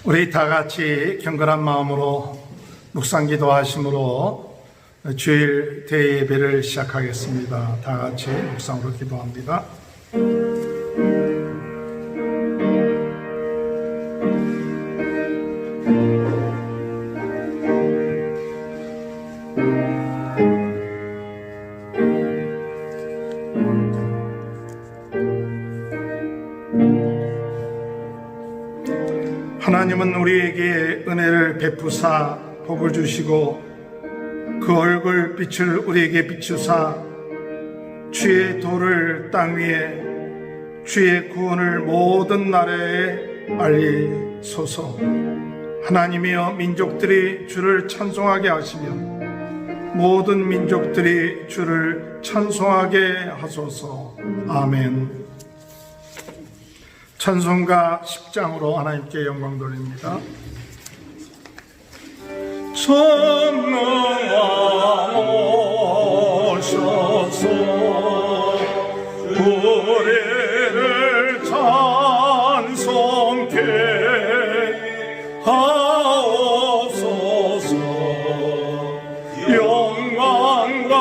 우리 다 같이 경건한 마음으로 묵상기도 하심으로 주일 대예배를 시작하겠습니다. 다 같이 묵상으로 기도합니다. 하나님은 우리에게 은혜를 베푸사 복을 주시고 그 얼굴 빛을 우리에게 비추사 주의 도를 땅 위에 주의 구원을 모든 나라에 알리소서. 하나님이여 민족들이 주를 찬송하게 하시며 모든 민족들이 주를 찬송하게 하소서. 아멘. 찬송가 10장으로 하나님께 영광 돌립니다. 전능왕 오셔서 우리를 찬송케 하옵소서. 영광과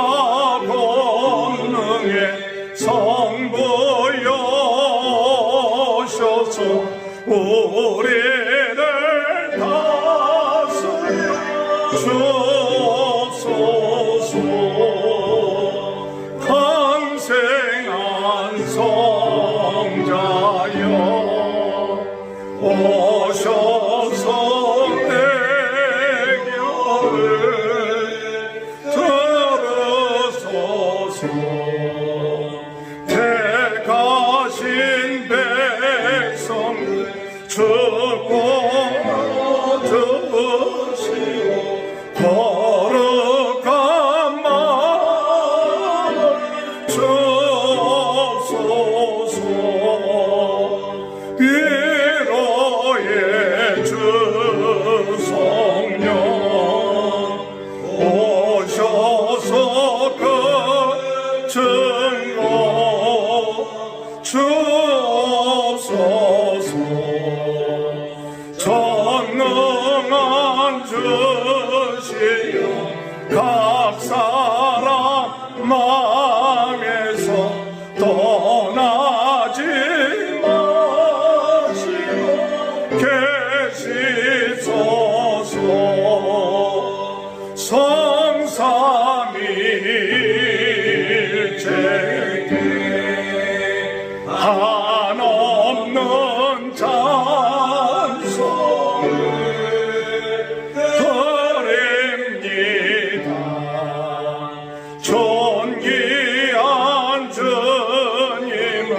권능의 성부여 우리를 다스려 주소서. 강생한 성자여 오셔서 내 결을 들으소서. 택하신 백성 죽고 드시고 거룩한 마음 주옵소서. 위로의 주 성령 오셔서 그 증거 주옵소서. 전능한 주시여 각 사람 마음에서 떠나지 마시고 계시소서. 성삼위일체께 한없는 찬송을 드립니다. 존귀한 주님을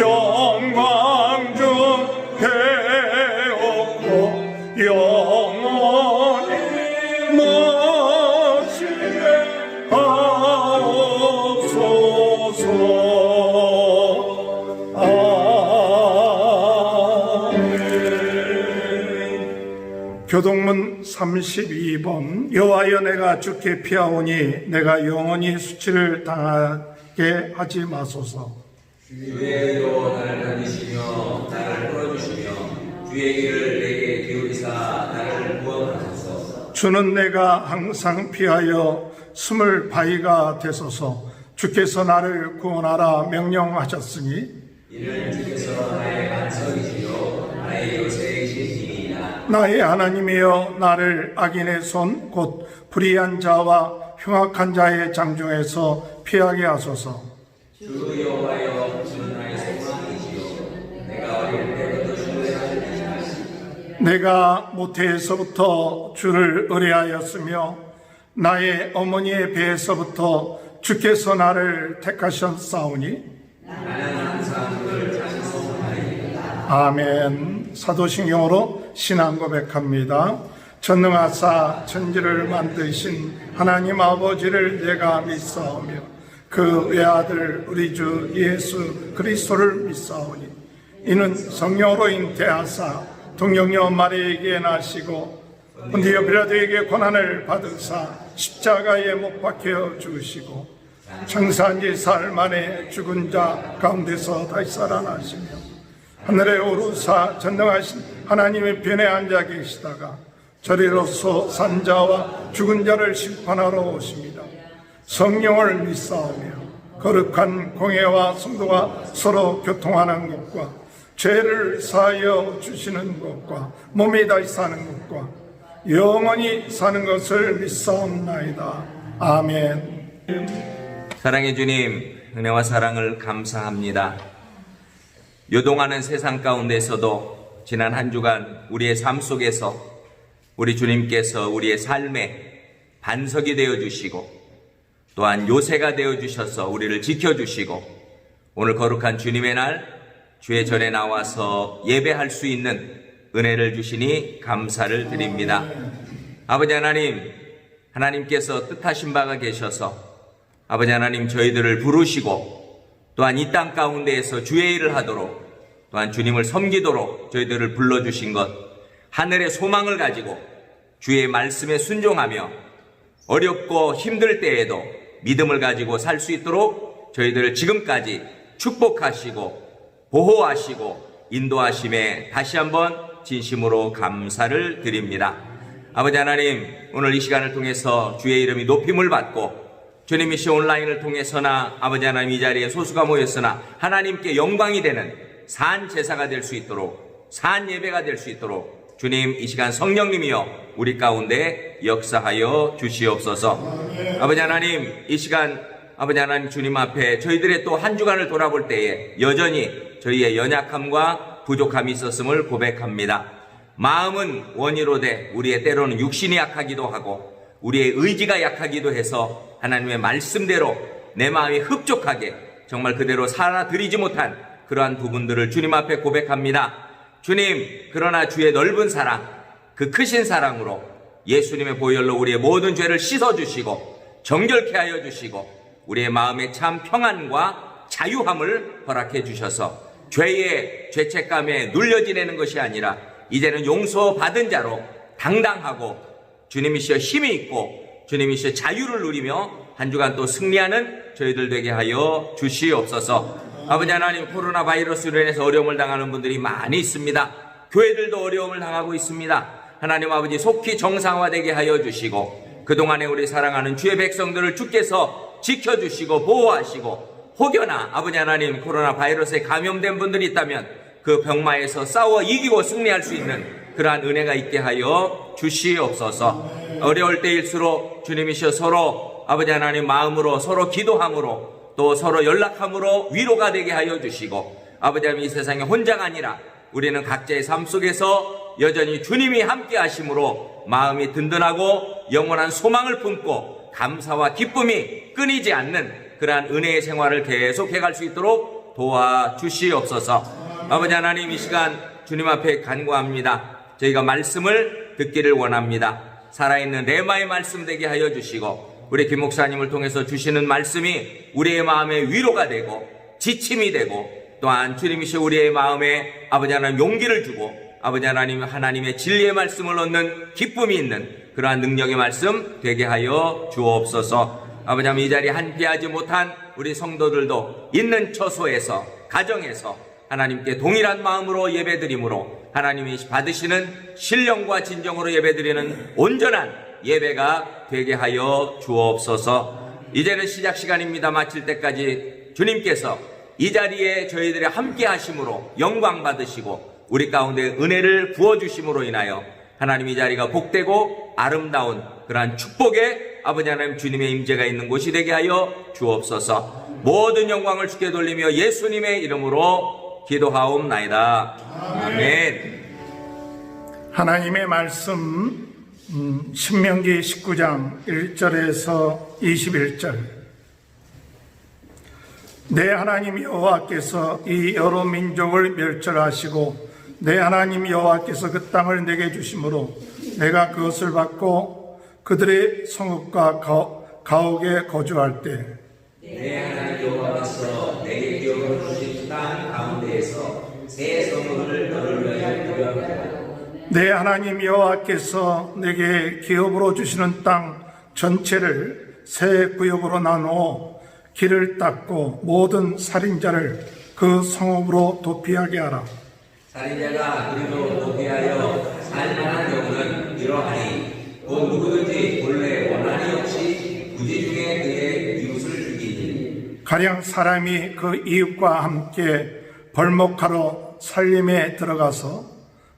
영광 중 배웠고 영원히 모시게 하옵소서. 교동문 32번. 여호와여 내가 주께 피하오니 내가 영원히 수치를 당하게 하지 마소서. 주의 의로 나를 다니시며 나를 풀어주시며 주의 길을 내게 기울이사 나를 구원하소서. 주는 내가 항상 피하여 숨을 바위가 되소서. 주께서 나를 구원하라 명령하셨으니 이는 주께서 나의 반석이시요 나의 요새이시니이다. 나의 하나님이여 나를 악인의 손 곧 불의한 자와 흉악한 자의 장중에서 피하게 하소서. 주 여호와여 주는 나의 소망이시요 내가 어릴 때부터 주를 사랑하시니 내가 모태에서부터 주를 의뢰하였으며 나의 어머니의 배에서부터 주께서 나를 택하셨사오니 나는 항상 그를 찬송하리이다. 아멘. 사도신경으로 신앙 고백합니다. 전능하사 천지를 만드신 하나님 아버지를 내가 믿사오며 그 외아들 우리 주 예수 그리스도를 믿사오니 이는 성령으로 잉태하사 동정녀 마리아에게 나시고 본디오 빌라도에게 고난을 받으사 십자가에 못 박혀 죽으시고 장사한 지 사흘 만에 죽은 자 가운데서 다시 살아나시며 하늘에 오르사 전능하신 하나님의 편에 앉아 계시다가 저리로서 산자와 죽은 자를 심판하러 오십니다. 성령을 믿사오며 거룩한 공회와 성도가 서로 교통하는 것과 죄를 사하여 주시는 것과 몸이 다시 사는 것과 영원히 사는 것을 믿사옵나이다. 아멘. 사랑의 주님, 은혜와 사랑을 감사합니다. 요동하는 세상 가운데서도 지난 한 주간 우리의 삶 속에서 우리 주님께서 우리의 삶에 반석이 되어주시고 또한 요새가 되어주셔서 우리를 지켜주시고 오늘 거룩한 주님의 날 주의 전에 나와서 예배할 수 있는 은혜를 주시니 감사를 드립니다. 아버지 하나님, 하나님께서 뜻하신 바가 계셔서 아버지 하나님 저희들을 부르시고 또한 이 땅 가운데에서 주의 일을 하도록 또한 주님을 섬기도록 저희들을 불러주신 것, 하늘의 소망을 가지고 주의 말씀에 순종하며 어렵고 힘들 때에도 믿음을 가지고 살 수 있도록 저희들을 지금까지 축복하시고 보호하시고 인도하심에 다시 한번 진심으로 감사를 드립니다. 아버지 하나님, 오늘 이 시간을 통해서 주의 이름이 높임을 받고 주님이시 온라인을 통해서나 아버지 하나님 이 자리에 소수가 모였으나 하나님께 영광이 되는 산 제사가 될 수 있도록, 산 예배가 될 수 있도록 주님 이 시간 성령님이여 우리 가운데 역사하여 주시옵소서. 아버지 하나님, 이 시간 아버지 하나님 주님 앞에 저희들의 또 한 주간을 돌아볼 때에 여전히 저희의 연약함과 부족함이 있었음을 고백합니다. 마음은 원이로되 우리의 때로는 육신이 약하기도 하고 우리의 의지가 약하기도 해서 하나님의 말씀대로 내 마음이 흡족하게 정말 그대로 살아드리지 못한 그러한 부분들을 주님 앞에 고백합니다. 주님, 그러나 주의 넓은 사랑, 그 크신 사랑으로 예수님의 보혈로 우리의 모든 죄를 씻어주시고 정결케 하여 주시고 우리의 마음에 참 평안과 자유함을 허락해 주셔서 죄의 죄책감에 눌려 지내는 것이 아니라 이제는 용서받은 자로 당당하고 주님이시여 힘이 있고 주님이시여 자유를 누리며 한 주간 또 승리하는 저희들 되게 하여 주시옵소서. 아버지 하나님, 코로나 바이러스로 인해서 어려움을 당하는 분들이 많이 있습니다. 교회들도 어려움을 당하고 있습니다. 하나님 아버지, 속히 정상화되게 하여 주시고 그동안에 우리 사랑하는 주의 백성들을 주께서 지켜주시고 보호하시고 혹여나 아버지 하나님 코로나 바이러스에 감염된 분들이 있다면 그 병마에서 싸워 이기고 승리할 수 있는 그러한 은혜가 있게 하여 주시옵소서. 어려울 때일수록 주님이시여 서로 아버지 하나님 마음으로 서로 기도함으로 또 서로 연락함으로 위로가 되게 하여 주시고 아버지 하나님 이 세상에 혼자가 아니라 우리는 각자의 삶 속에서 여전히 주님이 함께 하심으로 마음이 든든하고 영원한 소망을 품고 감사와 기쁨이 끊이지 않는 그러한 은혜의 생활을 계속해 갈 수 있도록 도와주시옵소서. 아버지 하나님, 이 시간 주님 앞에 간구합니다. 저희가 말씀을 듣기를 원합니다. 살아있는 레마의 말씀 되게 하여 주시고 우리 김 목사님을 통해서 주시는 말씀이 우리의 마음에 위로가 되고 지침이 되고 또한 주님이시 우리의 마음에 아버지 하나님 용기를 주고 아버지 하나님 하나님의 진리의 말씀을 얻는 기쁨이 있는 그러한 능력의 말씀 되게 하여 주옵소서. 아버지 하나님 이 자리에 함께하지 못한 우리 성도들도 있는 처소에서 가정에서 하나님께 동일한 마음으로 예배드림으로 하나님이 받으시는 신령과 진정으로 예배드리는 온전한 예배가 되게 하여 주옵소서. 이제는 시작 시간입니다. 마칠 때까지 주님께서 이 자리에 저희들이 함께 하심으로 영광 받으시고 우리 가운데 은혜를 부어주심으로 인하여 하나님 이 자리가 복되고 아름다운 그러한 축복의 아버지 하나님 주님의 임재가 있는 곳이 되게 하여 주옵소서. 모든 영광을 주께 돌리며 예수님의 이름으로 기도하옵나이다. 아멘. 하나님의 말씀 신명기 19장 1절에서 21절. 내 하나님 여호와께서 이 여러 민족을 멸절하시고 내 하나님 여호와께서 그 땅을 내게 주심으로 내가 그것을 받고 그들의 성읍과 가옥에 거주할 때 내 하나님 여호와께서 내게 기업으로 주신 땅 가운데에서 새 성읍을 너를 위하여 구하리라. 내 하나님 여호와께서 내게 기업으로 주시는 땅 전체를 새 구역으로 나누어 길을 닦고 모든 살인자를 그 성읍으로 도피하게 하라. 살인자가 그리도 도피하여 살만한 경우는 이러하니 곧 누구든지 본래 원한이 없이 부지 중에 그의 이웃을 죽이니 가령 사람이 그 이웃과 함께 벌목하러 살림에 들어가서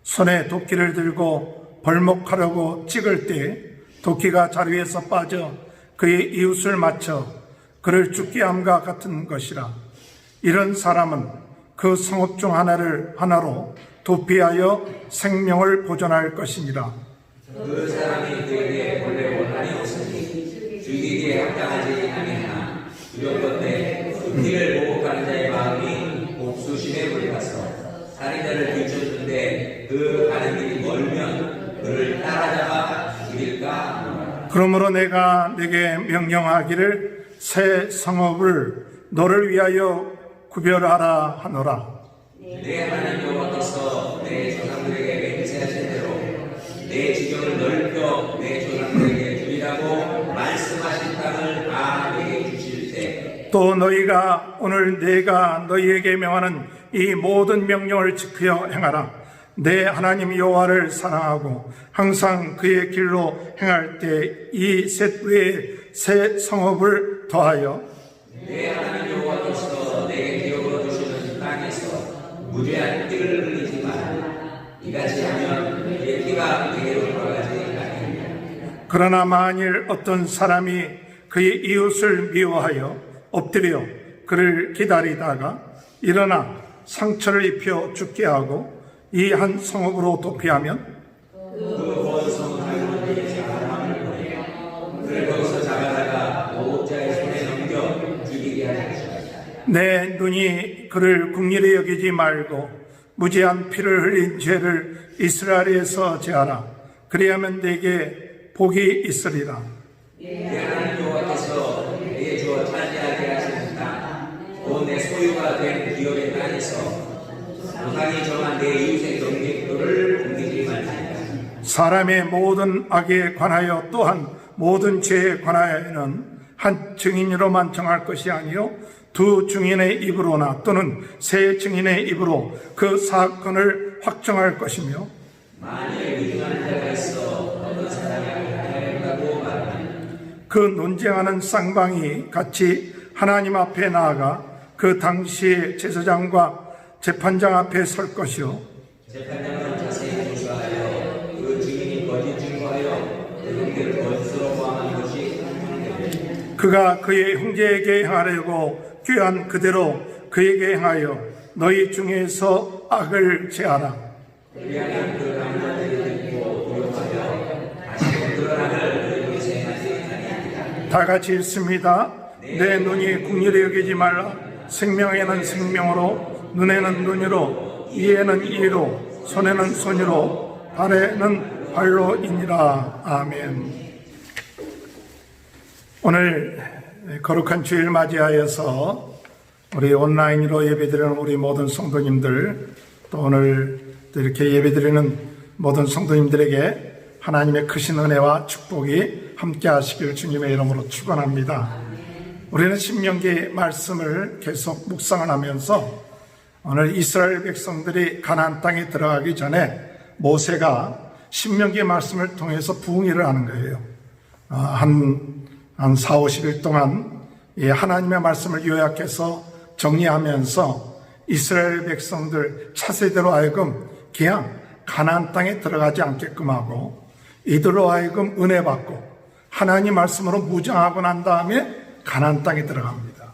손에 도끼를 들고 벌목하려고 찍을 때 도끼가 자리 위에서 빠져 그의 이웃을 맞춰 그를 죽게 함과 같은 것이라. 이런 사람은 그 성읍 중 하나로 도피하여 생명을 보존할 것이니라. 그 사람이 그에게 본래 원한이 없으니 죽이기에 합당하지 아니하나 두렵건대 도끼를 보복하는 자의 마음이 옥수심에 불타서 살인자를 비추는데 그 가는 길이 멀면 그를 따라잡아 죽일까 하노라. 그러므로 내가 내게 명령하기를 새 성읍을 너를 위하여 구별하라 하노라. 내 하나님 여호와께서 내 조상들에게 맹세하신 대로 내 지경을 넓혀 내 조상들에게 주리라고 말씀하신 땅을 다 내게 주실 때 또 너희가 오늘 내가 너희에게 명하는 이 모든 명령을 지켜 행하라. 내 하나님 여호와를 사랑하고 항상 그의 길로 행할 때 이 셋 외에 새 성읍을 더하여 내 하나님 여호와께서 내게 기업으로 주시는 땅에서 무죄한 피를 흘리지 마라. 이같이 하면 내 피가 내게로 돌아가지 아니하리라. 그러나 만일 어떤 사람이 그의 이웃을 미워하여 엎드려 그를 기다리다가 일어나 상처를 입혀 죽게 하고 이 한 성읍으로 도피하면 그 원성 할머니의 사람을 보내어 그를 거기서 잡아다가 모독자의 손에 넘겨 죽이게 할 것이다. 내 눈이 그를 긍휼히 여기지 말고 무죄한 피를 흘린 죄를 이스라엘에서 제하라. 그리하면 내게 복이 있으리라. 내 하나님 여호와께서 내게 주어 차지하게 하시는 땅, 곧 내 소유가 된 기업의 땅에서 조상이 정한 내 이웃의 경계표를 옮기지 말지니라. 사람의 모든 악에 관하여 또한 모든 죄에 관하여는 한 증인으로만 정할 것이 아니요 두 증인의 입으로나 또는 세 증인의 입으로 그 사건을 확정할 것이며 만일 위증하는 자가 있어 어떤 사람이 하였다고 말하면 그 논쟁하는 쌍방이 같이 하나님 앞에 나아가 그 당시의 제사장과 재판장 앞에 설 것이요 재판장은 자세히 조사하여 그 증인이 거짓 증거하여 그 형제를 거짓으로 포함한 것이 판명되리라. 그가 그의 형제에게 행하려고 꾀한 그대로 그에게 행하여 너희 중에서 악을 제하라. 그리하면 그 남자들이 듣고 두려워하여 다시 드러나를 그에게서 행하지 아니하리라. 다 같이 읽습니다. 내 눈이 긍휼히 여기지 말라. 생명에는 생명으로, 눈에는 눈으로, 이에는 이로, 손에는 손으로, 발에는 발로이니라. 아멘. 오늘 거룩한 주일 맞이하여서 우리 온라인으로 예배드리는 우리 모든 성도님들, 또 오늘 이렇게 예배드리는 모든 성도님들에게 하나님의 크신 은혜와 축복이 함께 하시길 주님의 이름으로 축원합니다. 우리는 신명기 말씀을 계속 묵상을 하면서 오늘 이스라엘 백성들이 가나안 땅에 들어가기 전에 모세가 신명기 말씀을 통해서 부흥회를 하는 거예요. 한 4, 50일 동안 하나님의 말씀을 요약해서 정리하면서 이스라엘 백성들 차세대로 하여금 그냥 가나안 땅에 들어가지 않게끔 하고 이들로 하여금 은혜 받고 하나님 말씀으로 무장하고 난 다음에 가나안 땅에 들어갑니다.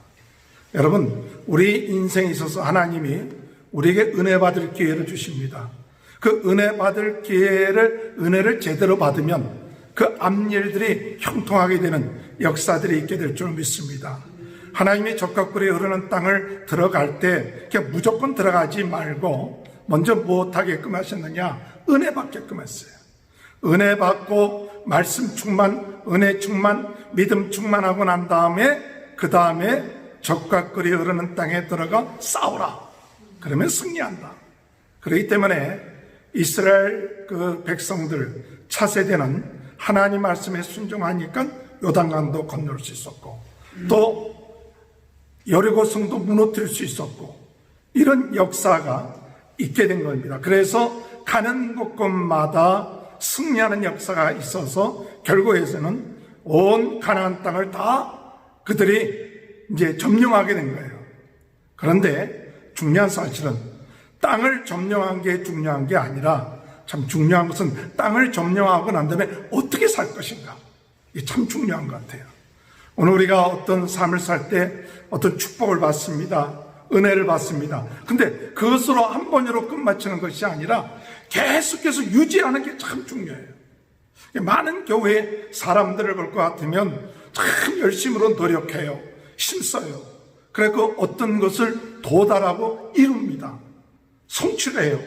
여러분, 우리 인생에 있어서 하나님이 우리에게 은혜 받을 기회를 주십니다. 그 은혜 받을 은혜를 제대로 받으면 그 앞일들이 형통하게 되는 역사들이 있게 될 줄 믿습니다. 하나님이 적각꿀이 흐르는 땅을 들어갈 때 그냥 무조건 들어가지 말고 먼저 무엇하게끔 하셨느냐? 은혜 받게끔 했어요. 은혜 받고 말씀 충만, 은혜 충만, 믿음 충만하고 난 다음에 그 다음에 적각꿀이 흐르는 땅에 들어가 싸우라. 그러면 승리한다. 그렇기 때문에 이스라엘 그 백성들 차세대는 하나님 말씀에 순종하니까 요단강도 건널 수 있었고 또 여리고성도 무너뜨릴 수 있었고 이런 역사가 있게 된 겁니다. 그래서 가는 곳곳마다 승리하는 역사가 있어서 결국에서는 온 가나안 땅을 다 그들이 이제 점령하게 된 거예요. 그런데 중요한 사실은 땅을 점령한 게 중요한 게 아니라 참 중요한 것은 땅을 점령하고 난 다음에 어떻게 살 것인가. 이게 참 중요한 것 같아요. 오늘 우리가 어떤 삶을 살 때 어떤 축복을 받습니다. 은혜를 받습니다. 근데 그것으로 한 번으로 끝마치는 것이 아니라 계속해서 유지하는 게 참 중요해요. 많은 교회 사람들을 볼 것 같으면 참 열심으로 노력해요. 힘써요. 그리고 어떤 것을 도달하고 이룹니다. 성취해요.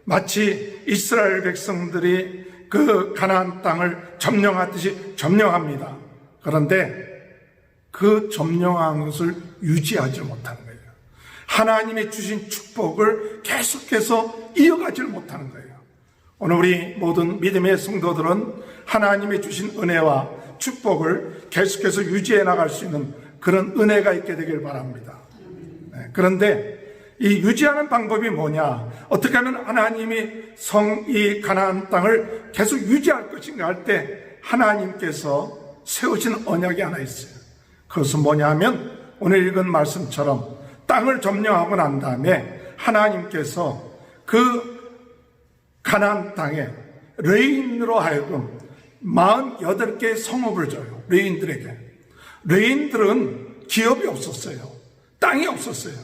마치 이스라엘 백성들이 그 가나안 땅을 점령하듯이 점령합니다. 그런데 그 점령한 것을 유지하지 못하는 거예요. 하나님이 주신 축복을 계속해서 이어가지 못하는 거예요. 오늘 우리 모든 믿음의 성도들은 하나님이 주신 은혜와 축복을 계속해서 유지해 나갈 수 있는 그런 은혜가 있게 되길 바랍니다. 그런데 이 유지하는 방법이 뭐냐? 어떻게 하면 하나님이 이 가나안 땅을 계속 유지할 것인가 할 때 하나님께서 세우신 언약이 하나 있어요. 그것은 뭐냐 하면 오늘 읽은 말씀처럼 땅을 점령하고 난 다음에 하나님께서 그 가나안 땅에 레인으로 하여금 48개의 성읍을 줘요. 레인들에게. 레인들은 기업이 없었어요. 땅이 없었어요.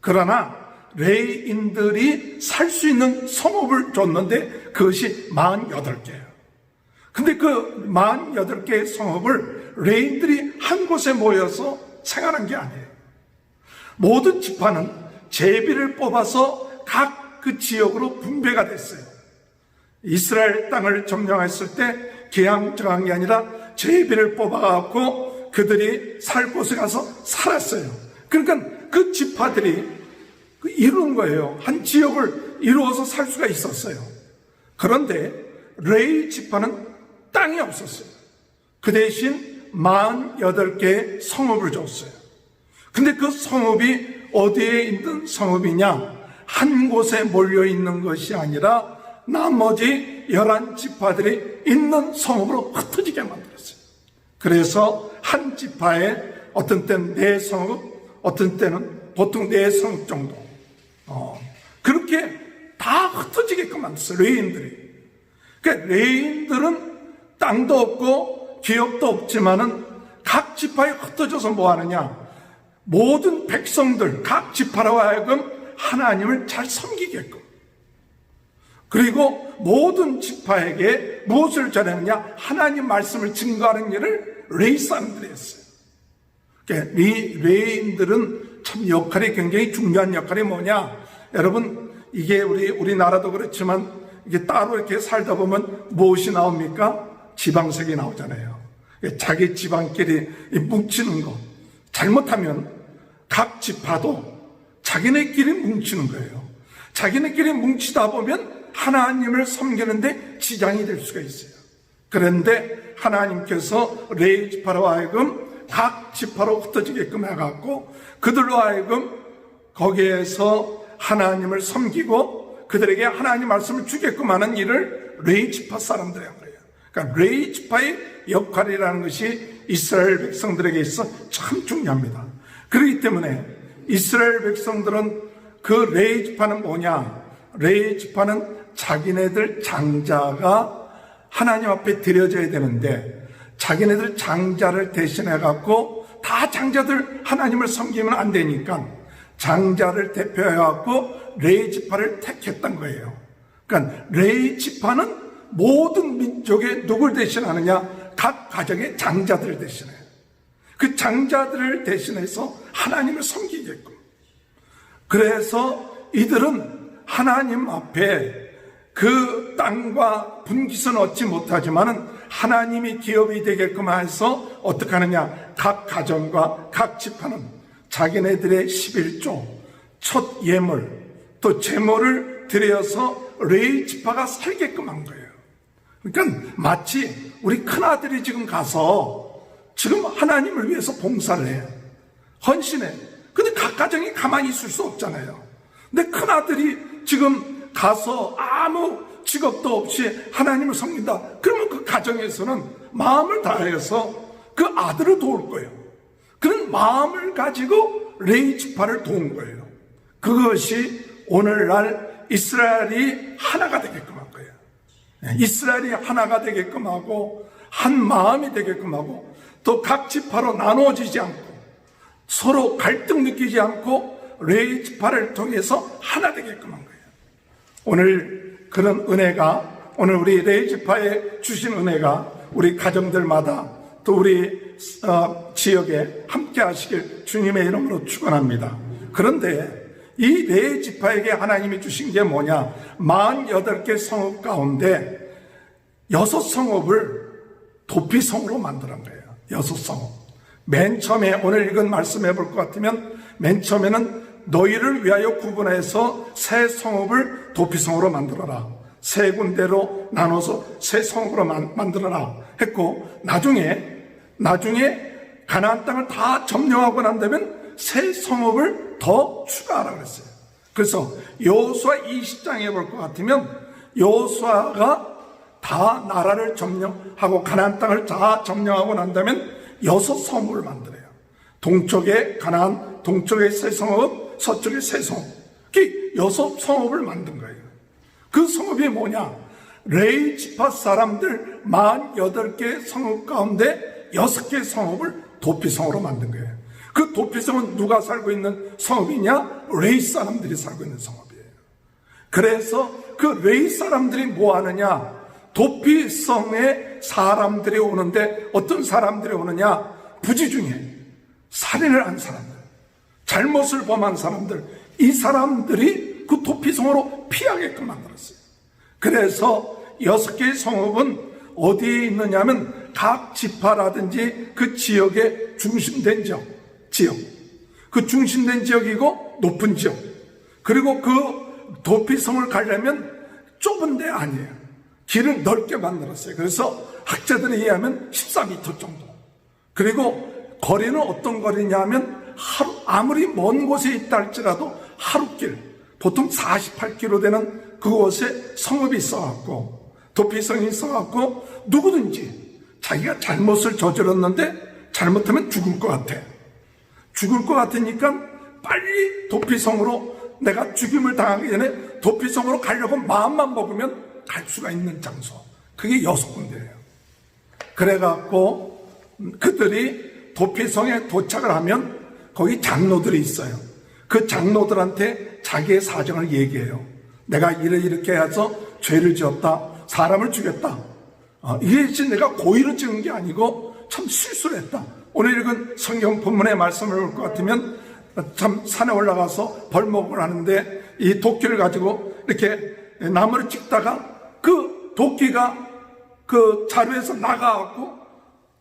그러나 레인들이 살 수 있는 성읍을 줬는데 그것이 48개예요. 근데 그 48개의 성읍을 레인들이 한 곳에 모여서 생활한 게 아니에요. 모든 지파는 제비를 뽑아서 각 그 지역으로 분배가 됐어요. 이스라엘 땅을 점령했을 때 계양 정한 게 아니라 제비를 뽑아갖고 그들이 살 곳에 가서 살았어요. 그러니까 그 지파들이 이룬 거예요. 한 지역을 이루어서 살 수가 있었어요. 그런데 레위 지파는 땅이 없었어요. 그 대신 48개의 성읍을 줬어요. 근데 그 성읍이 어디에 있는 성읍이냐? 한 곳에 몰려 있는 것이 아니라 나머지 11지파들이 있는 성읍으로 흩어지게 만들었어요. 그래서 한 지파에 어떤 때는 4성읍, 어떤 때는 보통 4성읍 정도. 그렇게 다 흩어지게끔 만들었어요. 레인들이. 그러니까 레인들은 땅도 없고 기업도 없지만은 각 지파에 흩어져서 뭐 하느냐? 모든 백성들, 각 지파로 하여금 하나님을 잘 섬기게끔. 그리고 모든 지파에게 무엇을 전했느냐? 하나님 말씀을 증거하는 일을 레위 사람들이 했어요. 그러니까 레위인들은 참 역할이 굉장히 중요한 역할이 뭐냐? 여러분, 이게 우리나라도 그렇지만 이게 따로 이렇게 살다 보면 무엇이 나옵니까? 지방색이 나오잖아요. 자기 지방끼리 뭉치는 거. 잘못하면 각 지파도 자기네끼리 뭉치는 거예요. 자기네끼리 뭉치다 보면 하나님을 섬기는데 지장이 될 수가 있어요. 그런데 하나님께서 레위 지파로 하여금 각 지파로 흩어지게끔 해갖고 그들로 하여금 거기에서 하나님을 섬기고 그들에게 하나님 말씀을 주게끔 하는 일을 레위 지파 사람들이 한 거예요. 그러니까 레위 지파의 역할이라는 것이 이스라엘 백성들에게 있어 참 중요합니다. 그렇기 때문에 이스라엘 백성들은 그 레위 지파는 뭐냐? 레위 지파는 자기네들 장자가 하나님 앞에 드려져야 되는데 자기네들 장자를 대신해 갖고 다 장자들 하나님을 섬기면 안 되니까 장자를 대표해 갖고 레위 지파를 택했던 거예요. 그러니까 레위 지파는 모든 민족에 누굴 대신하느냐? 각 가정의 장자들을 대신해요. 그 장자들을 대신해서 하나님을 섬기게끔. 그래서 이들은 하나님 앞에 그 땅과 분깃은 얻지 못하지만은 하나님이 기업이 되게끔 해서 어떻게 하느냐? 각 가정과 각 지파는 자기네들의 11조, 첫 예물, 또 제물을 드려서 레위 지파가 살게끔 한 거예요. 그러니까 마치 우리 큰아들이 지금 가서 지금 하나님을 위해서 봉사를 해요. 헌신해. 근데 각 가정이 가만히 있을 수 없잖아요. 근데 큰아들이 지금 가서 아무 직업도 없이 하나님을 섬긴다. 그러면 그 가정에서는 마음을 다해서 그 아들을 도울 거예요. 그런 마음을 가지고 레위 지파를 도운 거예요. 그것이 오늘날 이스라엘이 하나가 되게끔 한 거예요. 이스라엘이 하나가 되게끔 하고 한 마음이 되게끔 하고 또 각 지파로 나눠지지 않고 서로 갈등 느끼지 않고 레위 지파를 통해서 하나 되게끔 한 거예요. 오늘 그런 은혜가 오늘 우리 레위 지파에 주신 은혜가 우리 가정들마다 또 우리 지역에 함께 하시길 주님의 이름으로 축원합니다. 그런데 이 레위 지파에게 하나님이 주신 게 뭐냐? 48개 성읍 가운데 6성읍을 도피성으로 만드는 거예요. 6성읍. 맨 처음에 오늘 읽은 말씀해 볼 것 같으면 맨 처음에는 너희를 위하여 구분해서 새 성읍을 도피성으로 만들어라. 세 군데로 나눠서 새 성읍으로 만들어라 했고 나중에 가나안 땅을 다 점령하고 난 다음에 새 성읍을 더 추가하라 그랬어요. 그래서 여호수아 20장에 볼 것 같으면 여호수아가 다 나라를 점령하고 가나안 땅을 다 점령하고 난 다음에 6성읍을 만들어요. 동쪽에 가나안, 동쪽에 새 성읍, 서쪽에 새 성읍. 그 6성읍을 만든 거예요. 그 성읍이 뭐냐? 레위 지파 사람들 48개 성읍 가운데 6개 성읍을 도피성으로 만든 거예요. 그 도피성은 누가 살고 있는 성읍이냐? 레위 사람들이 살고 있는 성읍이에요. 그래서 그 레위 사람들이 뭐 하느냐? 도피성에 사람들이 오는데 어떤 사람들이 오느냐? 부지 중에 살인을 한 사람들, 잘못을 범한 사람들, 이 사람들이 그 도피성으로 피하게끔 만들었어요. 그래서 6개의 성읍은 어디에 있느냐면 각 지파라든지 그 지역의 중심된 지역, 그 중심된 지역이고 높은 지역, 그리고 그 도피성을 가려면 좁은 데 아니에요. 길을 넓게 만들었어요. 그래서 학자들에 의하면 14m 정도. 그리고 거리는 어떤 거리냐면 아무리 먼 곳에 있다 할지라도 하루길, 보통 48km 되는 그곳에 성읍이 있어갖고 도피성이 있어갖고 누구든지 자기가 잘못을 저질렀는데 잘못하면 죽을 것 같아. 죽을 것 같으니까 빨리 도피성으로 내가 죽임을 당하기 전에 도피성으로 가려고 마음만 먹으면 갈 수가 있는 장소. 그게 6군데예요. 그래갖고 그들이 도피성에 도착을 하면 거기 장로들이 있어요. 그 장로들한테 자기의 사정을 얘기해요. 내가 이렇게 해서 죄를 지었다. 사람을 죽였다. 이게 내가 고의로 찍은 게 아니고 참 실수를 했다. 오늘 읽은 성경 본문의 말씀을 볼 것 같으면 참 산에 올라가서 벌목을 하는데 이 도끼를 가지고 이렇게 나무를 찍다가 그 도끼가 그 자루에서 나가갖고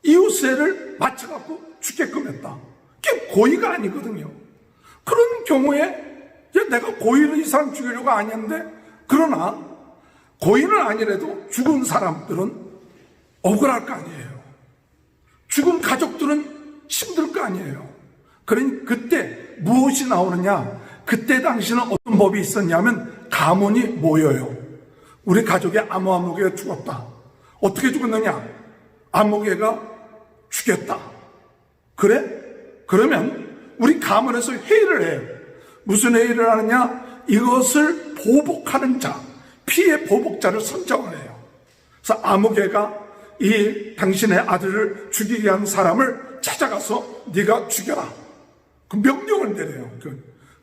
이웃새를 맞춰갖고 죽게끔 했다. 그게 고의가 아니거든요. 그런 경우에 내가 고의로 이 사람 죽이려고 아니었는데, 그러나 고의는 아니라도 죽은 사람들은 억울할 거 아니에요. 죽은 가족들은 힘들 거 아니에요. 그러니 그때 무엇이 나오느냐? 그때 당시는 어떤 법이 있었냐면 가문이 모여요. 우리 가족의 아무개가 죽었다. 어떻게 죽었느냐? 아무개가 죽였다. 그래? 그러면 우리 가문에서 회의를 해요. 무슨 회의를 하느냐? 이것을 보복하는 자, 피해 보복자를 선정을 해요. 그래서 아무개가 이 당신의 아들을 죽이게 한 사람을 찾아가서 네가 죽여라. 그 명령을 내려요.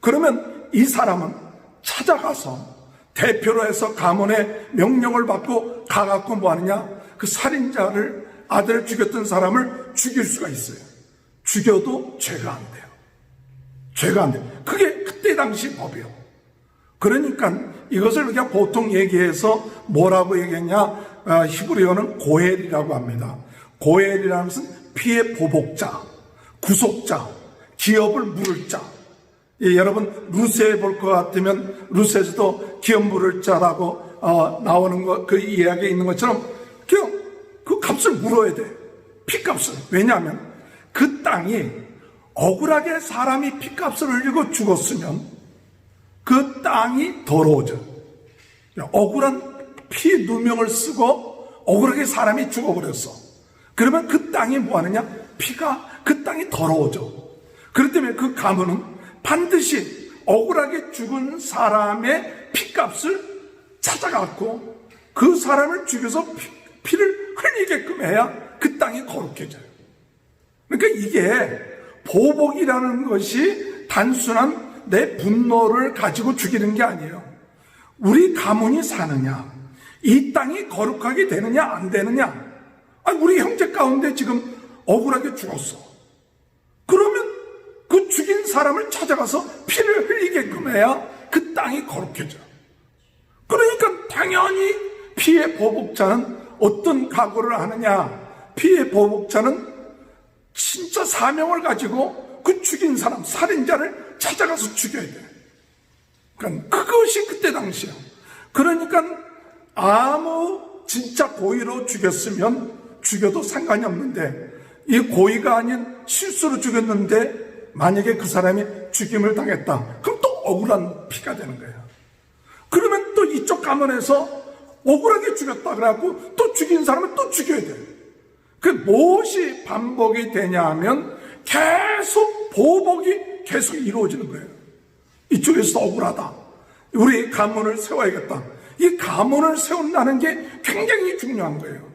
그러면 이 사람은 찾아가서 대표로 해서 가문의 명령을 받고 가갖고 뭐 하느냐? 그 살인자를, 아들을 죽였던 사람을 죽일 수가 있어요. 죽여도 죄가 안 돼요. 죄가 안 돼요. 그게 그때 당시 법이에요. 그러니까 이것을 그냥 보통 얘기해서 뭐라고 얘기했냐? 히브리어는 고헬이라고 합니다. 고헬이라는 것은 피해 보복자, 구속자, 기업을 물을 자. 여러분 루세에 볼 것 같으면 루세에서도 기업 물을 자라고 나오는 거, 그 이야기에 있는 것처럼 그냥 그 값을 물어야 돼. 피값을. 왜냐하면 그 땅이 억울하게 사람이 피값을 흘리고 죽었으면 그 땅이 더러워져. 억울한 피 누명을 쓰고 억울하게 사람이 죽어버렸어. 그러면 그 땅이 뭐 하느냐? 피가 그 땅이 더러워져. 그렇기 때문에 그 가문은 반드시 억울하게 죽은 사람의 피값을 찾아갖고 그 사람을 죽여서 피를 흘리게끔 해야 그 땅이 거룩해져요. 그러니까 이게 보복이라는 것이 단순한 내 분노를 가지고 죽이는 게 아니에요. 우리 가문이 사느냐, 이 땅이 거룩하게 되느냐 안 되느냐. 아니, 우리 형제 가운데 지금 억울하게 죽었어. 그러면 그 죽인 사람을 찾아가서 피를 흘리게끔 해야 그 땅이 거룩해져. 그러니까 당연히 피의 보복자는 어떤 각오를 하느냐. 피의 보복자는 진짜 사명을 가지고 그 죽인 사람, 살인자를 찾아가서 죽여야 돼. 그러니까 그것이 그때 당시야. 그러니까 아무 진짜 고의로 죽였으면 죽여도 상관이 없는데, 이 고의가 아닌 실수로 죽였는데 만약에 그 사람이 죽임을 당했다. 그럼 또 억울한 피가 되는 거예요. 그러면 또 이쪽 가문에서 억울하게 죽였다 그래갖고 또 죽인 사람은 또 죽여야 돼요. 그 무엇이 반복이 되냐 하면 계속 보복이 계속 이루어지는 거예요. 이쪽에서 억울하다. 우리 가문을 세워야겠다. 이 가문을 세운다는 게 굉장히 중요한 거예요.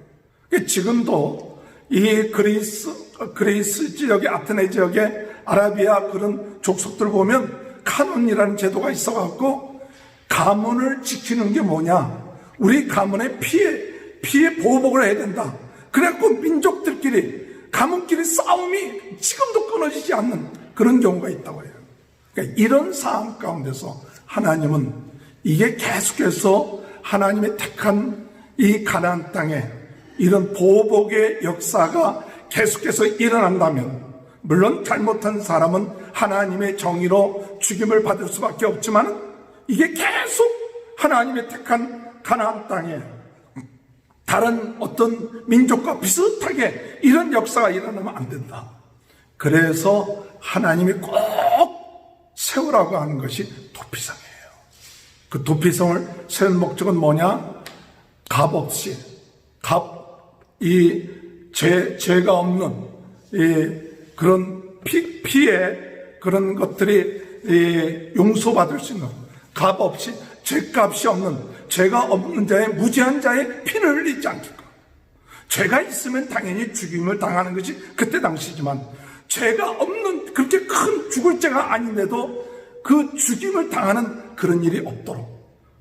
지금도 이 그리스 지역의 아테네 지역의 아라비아 그런 족속들 보면 카논이라는 제도가 있어갖고 가문을 지키는 게 뭐냐? 우리 가문의 피해 보복을 해야 된다. 그래갖고 민족들끼리 가문끼리 싸움이 지금도 끊어지지 않는 그런 경우가 있다고 해요. 그러니까 이런 상황 가운데서 하나님은 이게 계속해서 하나님의 택한 이 가나안 땅에 이런 보복의 역사가 계속해서 일어난다면, 물론 잘못한 사람은 하나님의 정의로 죽임을 받을 수밖에 없지만 이게 계속 하나님의 택한 가나안 땅에 다른 어떤 민족과 비슷하게 이런 역사가 일어나면 안 된다. 그래서 하나님이 꼭 세우라고 하는 것이 도피성이에요. 그 도피성을 세운 목적은 뭐냐? 값없이, 죄가 없는 그런 피의 그런 것들이 용서받을 수 있는, 값없이, 죄값이 없는, 죄가 없는 자의, 무죄한 자의 피를 흘리지 않겠고, 죄가 있으면 당연히 죽임을 당하는 것이 그때 당시지만, 죄가 없는, 그렇게 큰 죽을 죄가 아닌데도 그 죽임을 당하는 그런 일이 없도록,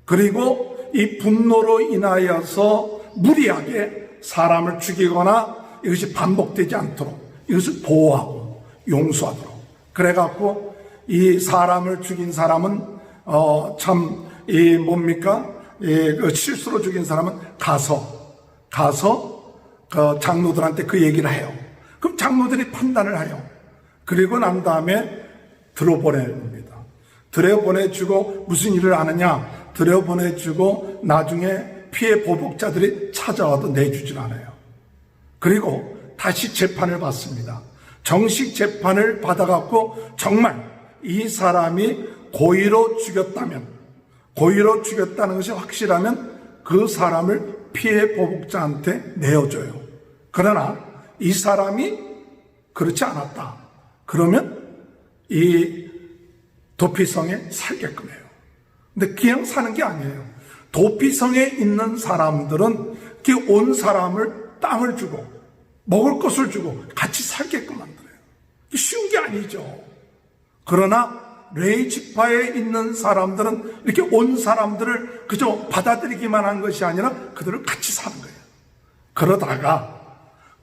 그리고 이 분노로 인하여서 무리하게 사람을 죽이거나 이것이 반복되지 않도록 이것을 보호하고 용서하도록, 그래갖고 이 사람을 죽인 사람은 그 실수로 죽인 사람은 가서 그 장로들한테 그 얘기를 해요. 그럼 장로들이 판단을 해요. 그리고 난 다음에 들어보냅니다. 들여보내주고 무슨 일을 하느냐? 들여보내주고 나중에 피해 보복자들이 찾아와도 내주질 않아요. 그리고 다시 재판을 받습니다. 정식 재판을 받아갖고 정말 이 사람이 고의로 죽였다면, 고의로 죽였다는 것이 확실하면 그 사람을 피해 보복자한테 내어줘요. 그러나 이 사람이 그렇지 않았다. 그러면 이 도피성에 살게끔 해요. 근데 그냥 사는 게 아니에요. 도피성에 있는 사람들은 그 온 사람을 땅을 주고 먹을 것을 주고 같이 살게끔 만들어요. 쉬운 게 아니죠. 그러나 레위 지파에 있는 사람들은 이렇게 온 사람들을 그저 받아들이기만 한 것이 아니라 그들을 같이 사는 거예요. 그러다가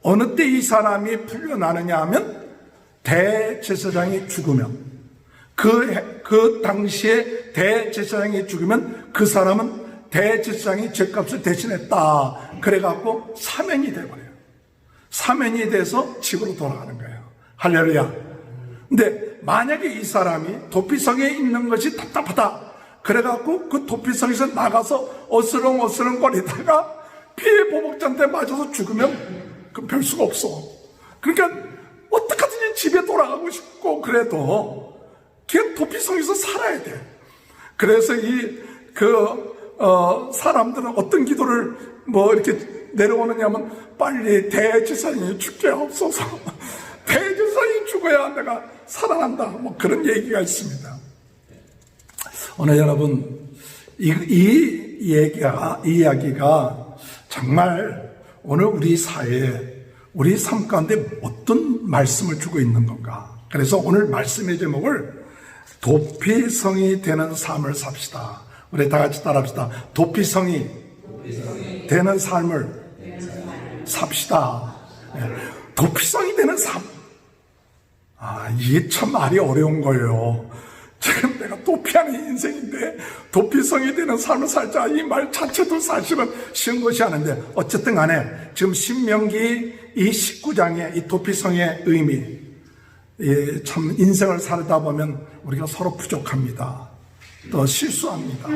어느 때 이 사람이 풀려나느냐 하면 대제사장이 죽으면, 그 당시에 대제사장이 죽으면 그 사람은 대제사장이 죄값을 대신했다. 그래갖고 사면이 돼버려요. 사면이 돼서 집으로 돌아가는 거예요. 할렐루야. 근데 만약에 이 사람이 도피성에 있는 것이 답답하다. 그래갖고 그 도피성에서 나가서 어스렁어스렁 거리다가 피해 보복자한테 맞아서 죽으면 그럼 별 수가 없어. 그러니까 어떡하든지 집에 돌아가고 싶고 그래도 그냥 도피성에서 살아야 돼. 그래서 사람들은 어떤 기도를 이렇게 내려오느냐면, 빨리 대제사장이 죽게 없어서 대제사장이 죽어야 내가 살아난다, 그런 얘기가 있습니다. 오늘 여러분, 이 이야기가 정말 오늘 우리 사회에, 우리 삶 가운데 어떤 말씀을 주고 있는 건가. 그래서 오늘 말씀의 제목을 도피성이 되는 삶을 삽시다. 우리 다 같이 따라합시다. 도피성이 되는 삶을 삽시다. 도피성이 되는 삶. 이게 참 말이 어려운 거예요. 지금 내가 도피하는 인생인데 도피성이 되는 삶을 살자, 이 말 자체도 사실은 쉬운 것이 아닌데, 어쨌든 간에 지금 신명기 이 19장의 이 도피성의 의미, 참 인생을 살다 보면 우리가 서로 부족합니다. 또 실수합니다.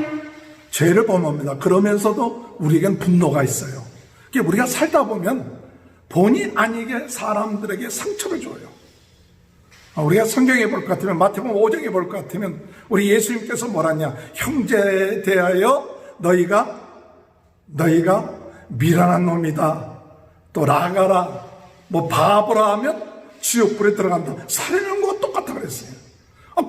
죄를 범합니다. 그러면서도 우리에겐 분노가 있어요. 우리가 살다 보면 본의 아니게 사람들에게 상처를 줘요. 우리가 성경에 볼 것 같으면, 마태복음 5장에 볼 것 같으면 우리 예수님께서 뭐라냐, 형제에 대하여 너희가 미련한 놈이다, 또 나가라, 바보라 하면 지옥불에 들어간다, 살인하는 거 똑같다 그랬어요.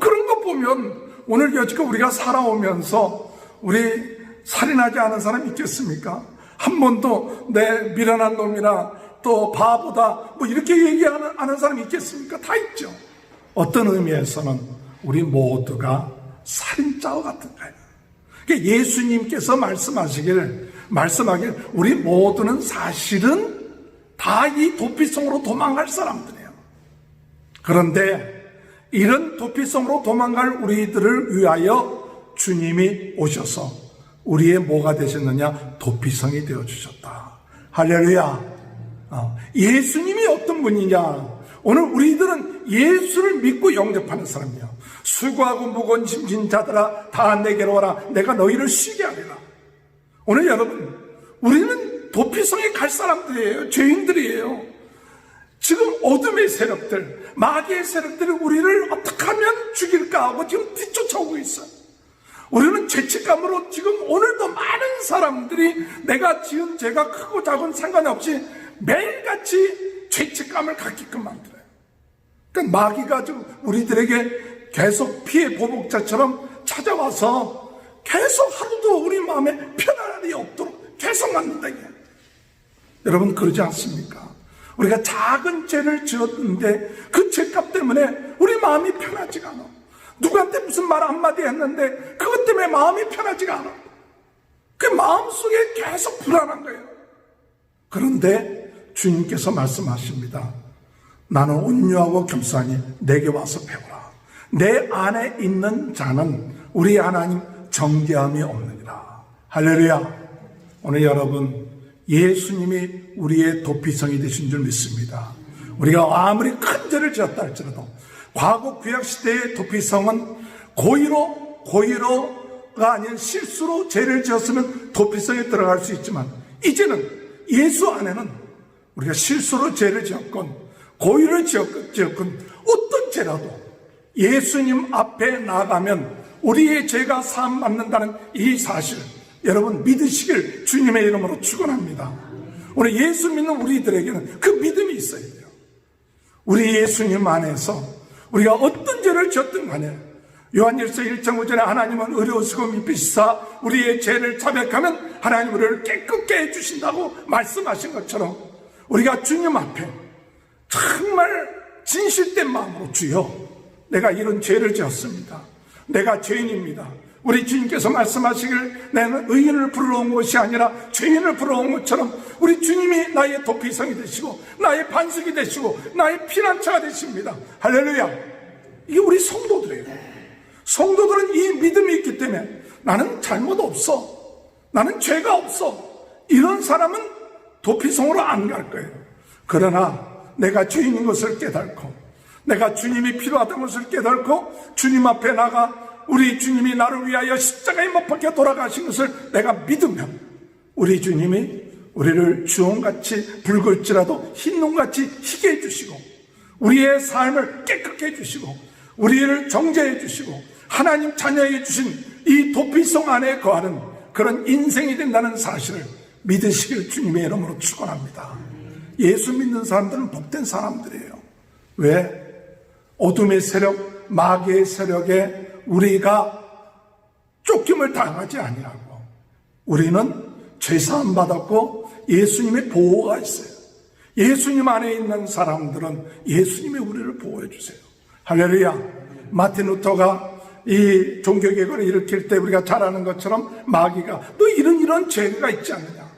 그런 거 보면 오늘 여지껏 우리가 살아오면서 우리 살인하지 않은 사람 있겠습니까? 한 번도 내 미련한 놈이나 또 바보다 이렇게 얘기하는 사람 있겠습니까? 다 있죠. 어떤 의미에서는 우리 모두가 살인자와 같은 거예요. 그러니까 예수님께서 말씀하기를 우리 모두는 사실은 다 이 도피성으로 도망갈 사람들이에요. 그런데 이런 도피성으로 도망갈 우리들을 위하여 주님이 오셔서 우리의 뭐가 되셨느냐? 도피성이 되어주셨다. 할렐루야. 예수님이 어떤 분이냐? 오늘 우리들은 예수를 믿고 영접하는 사람이야. 수고하고 무거운 짐진 자들아, 다 내게로 와라. 내가 너희를 쉬게 하리라. 오늘 여러분, 우리는 도피성에 갈 사람들이에요. 죄인들이에요. 지금 어둠의 세력들, 마귀의 세력들이 우리를 어떻게 하면 죽일까 하고 지금 뒤쫓아오고 있어요. 우리는 죄책감으로 지금 오늘도 많은 사람들이 내가 지은 죄가 크고 작은 상관이 없이 매일같이 죄책감을 갖게끔 만들어요. 그러니까 마귀가 지금 우리들에게 계속 피해 보복자처럼 찾아와서 계속 하루도 우리 마음에 편안함이 없도록 계속 만든다. 여러분, 그러지 않습니까? 우리가 작은 죄를 지었는데 그 죄값 때문에 우리 마음이 편하지가 않아. 누구한테 무슨 말 한마디 했는데 그것 때문에 마음이 편하지가 않아. 그 마음속에 계속 불안한 거예요. 그런데 주님께서 말씀하십니다. 나는 온유하고 겸손하니 내게 와서 배우라. 내 안에 있는 자는 우리 하나님 정죄함이 없느니라. 할렐루야. 오늘 여러분, 예수님이 우리의 도피성이 되신 줄 믿습니다. 우리가 아무리 큰 죄를 지었다 할지라도 과거 구약시대의 도피성은 고의로가 아닌 실수로 죄를 지었으면 도피성에 들어갈 수 있지만, 이제는 예수 안에는 우리가 실수로 죄를 지었건 고의를 지었건 어떤 죄라도 예수님 앞에 나가면 우리의 죄가 사함받는다는 이 사실, 여러분 믿으시길 주님의 이름으로 축원합니다. 오늘 예수 믿는 우리들에게는 그 믿음이 있어야 돼요. 우리 예수님 안에서 우리가 어떤 죄를 지었든 간에 요한일서 1장 5절에 하나님은 의로우시고 미쁘시사 우리의 죄를 자백하면 하나님 우리를 깨끗게 해주신다고 말씀하신 것처럼, 우리가 주님 앞에 정말 진실된 마음으로, 주여 내가 이런 죄를 지었습니다. 내가 죄인입니다. 우리 주님께서 말씀하시길 나는 의인을 부르러 온 것이 아니라 죄인을 부르러 온 것처럼 우리 주님이 나의 도피성이 되시고 나의 반석이 되시고 나의 피난처가 되십니다. 할렐루야. 이게 우리 성도들이에요. 성도들은 이 믿음이 있기 때문에 나는 잘못 없어, 나는 죄가 없어, 이런 사람은 도피성으로 안 갈 거예요. 그러나 내가 죄인인 것을 깨닫고 내가 주님이 필요하다는 것을 깨닫고 주님 앞에 나가 우리 주님이 나를 위하여 십자가에 못 박혀 돌아가신 것을 내가 믿으면 우리 주님이 우리를 주홍같이 붉을지라도 흰눈같이 희게 해주시고 우리의 삶을 깨끗게 해주시고 우리를 정죄해 주시고 하나님 자녀해 주신 이 도피성 안에 거하는 그런 인생이 된다는 사실을 믿으시길 주님의 이름으로 축원합니다. 예수 믿는 사람들은 복된 사람들이에요. 왜? 어둠의 세력, 마귀의 세력에 우리가 쫓김을 당하지 아니하고 우리는 죄사함 받았고 예수님의 보호가 있어요. 예수님 안에 있는 사람들은 예수님이 우리를 보호해 주세요. 할렐루야. 마틴 루터가 이 종교개혁을 일으킬 때 우리가 잘 아는 것처럼 마귀가 너 이런 죄가 있지 않느냐,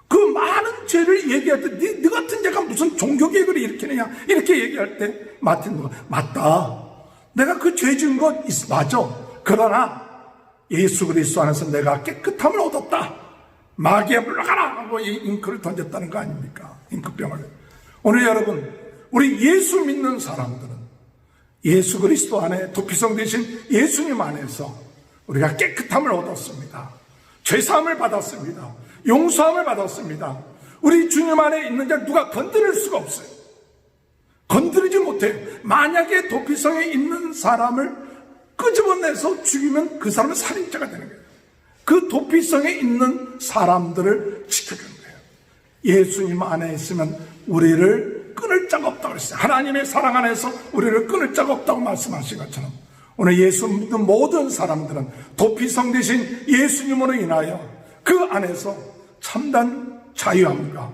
그 많은 죄를 얘기할 때 네 같은 자가 무슨 종교개혁을 일으키느냐 이렇게 얘기할 때 마틴 루터가 맞다, 내가 그 죄 지은 것 맞아, 그러나 예수 그리스도 안에서 내가 깨끗함을 얻었다, 마귀야 물러가라 하고 이 잉크를 던졌다는 거 아닙니까? 잉크병을. 오늘 여러분, 우리 예수 믿는 사람들은 예수 그리스도 안에 도피성 되신 예수님 안에서 우리가 깨끗함을 얻었습니다. 죄사함을 받았습니다. 용서함을 받았습니다. 우리 주님 안에 있는 자 누가 건드릴 수가 없어요. 건드리지 못해요. 만약에 도피성에 있는 사람을 끄집어내서 죽이면 그 사람은 살인자가 되는 거예요. 그 도피성에 있는 사람들을 지켜주는 거예요. 예수님 안에 있으면 우리를 끊을 자가 없다고 그랬어요. 하나님의 사랑 안에서 우리를 끊을 자가 없다고 말씀하신 것처럼 오늘 예수 믿는 모든 사람들은 도피성 되신 예수님으로 인하여 그 안에서 참단 자유함과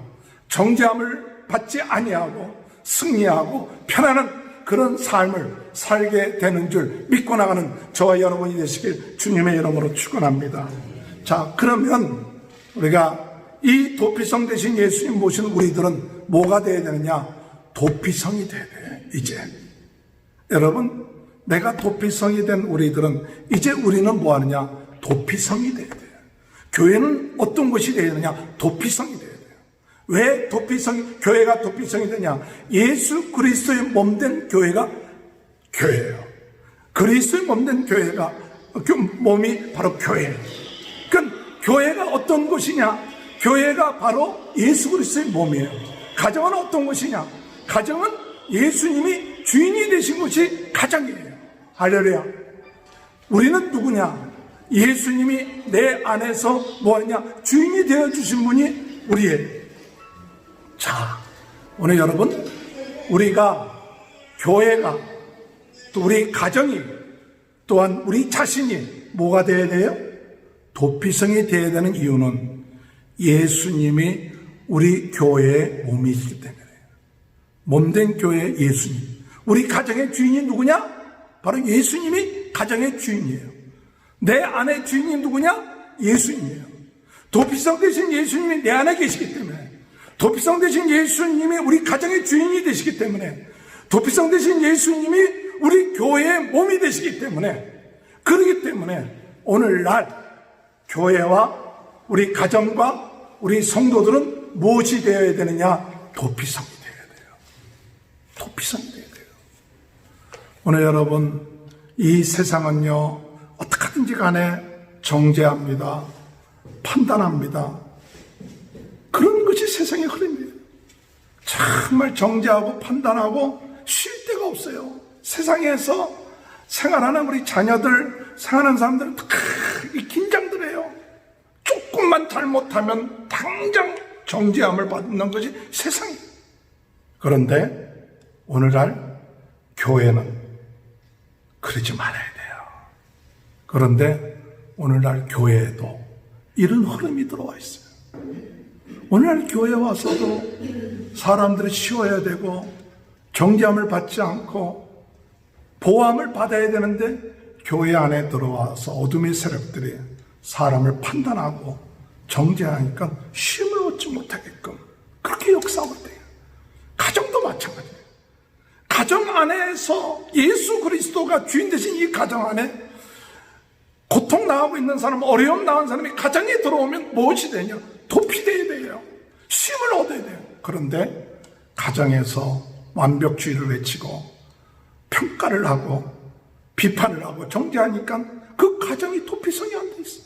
정죄함을 받지 아니하고 승리하고 편안한 그런 삶을 살게 되는 줄 믿고 나가는 저와 여러분이 되시길 주님의 이름으로 축원합니다. 자, 그러면 우리가 이 도피성 되신 예수님 모시는 우리들은 뭐가 되어야 되느냐? 도피성이 되어야 돼요. 이제 여러분, 내가 도피성이 된 우리들은 이제 우리는 뭐 하느냐? 도피성이 되어야 돼요. 교회는 어떤 것이 되어야 되느냐? 도피성이 되어야 돼요. 왜 교회가 도피성이 되냐? 예수 그리스도의 몸된 교회가 교회예요. 그리스도의 몸된 교회가, 몸이 바로 교회예요. 그러니까 교회가 어떤 곳이냐? 교회가 바로 예수 그리스도의 몸이에요. 가정은 어떤 것이냐? 가정은 예수님이 주인이 되신 곳이 가정이에요. 할렐루야. 우리는 누구냐? 예수님이 내 안에서 뭐하냐? 주인이 되어주신 분이 우리예요. 자, 오늘 여러분, 우리가 교회가 또 우리 가정이 또한 우리 자신이 뭐가 되어야 돼요? 도피성이 되어야 되는 이유는 예수님이 우리 교회의 몸이시기 때문에. 몸된 교회의 예수님. 우리 가정의 주인이 누구냐? 바로 예수님이 가정의 주인이에요. 내 안에 주인이 누구냐? 예수님이에요. 도피성 되신 예수님이 내 안에 계시기 때문에, 도피성 되신 예수님이 우리 가정의 주인이 되시기 때문에, 도피성 되신 예수님이 우리 교회의 몸이 되시기 때문에, 그러기 때문에 오늘날 교회와 우리 가정과 우리 성도들은 무엇이 되어야 되느냐? 도피성이 되어야 돼요. 도피성이 되어야 돼요. 오늘 여러분, 이 세상은요, 어떻게든지 간에 정죄합니다. 판단합니다. 그런 것이 세상의 흐름이에요. 정말 정죄하고 판단하고 쉴 데가 없어요. 세상에서 생활하는 우리 자녀들, 생활하는 사람들은 이 긴장들해요. 조금만 잘못하면 당장 정죄함을 받는 것이 세상이에요. 그런데 오늘날 교회는 그러지 말아야 돼요. 그런데 오늘날 교회에도 이런 흐름이 들어와 있어요. 오늘날 교회에 와서도 사람들이 쉬어야 되고 정죄함을 받지 않고 보호함을 받아야 되는데 교회 안에 들어와서 어둠의 세력들이 사람을 판단하고 정죄하니까 쉼을 얻지 못하게끔 그렇게 역사하고 있대요. 가정도 마찬가지예요. 가정 안에서 예수 그리스도가 주인 되신 이 가정 안에 고통 당하고 있는 사람, 어려움 당한 사람이 가정에 들어오면 무엇이 되냐? 도피돼야 돼요. 쉼을 얻어야 돼요. 그런데 가정에서 완벽주의를 외치고 평가를 하고 비판을 하고 정죄하니까 그 가정이 도피성이 안 돼 있어요.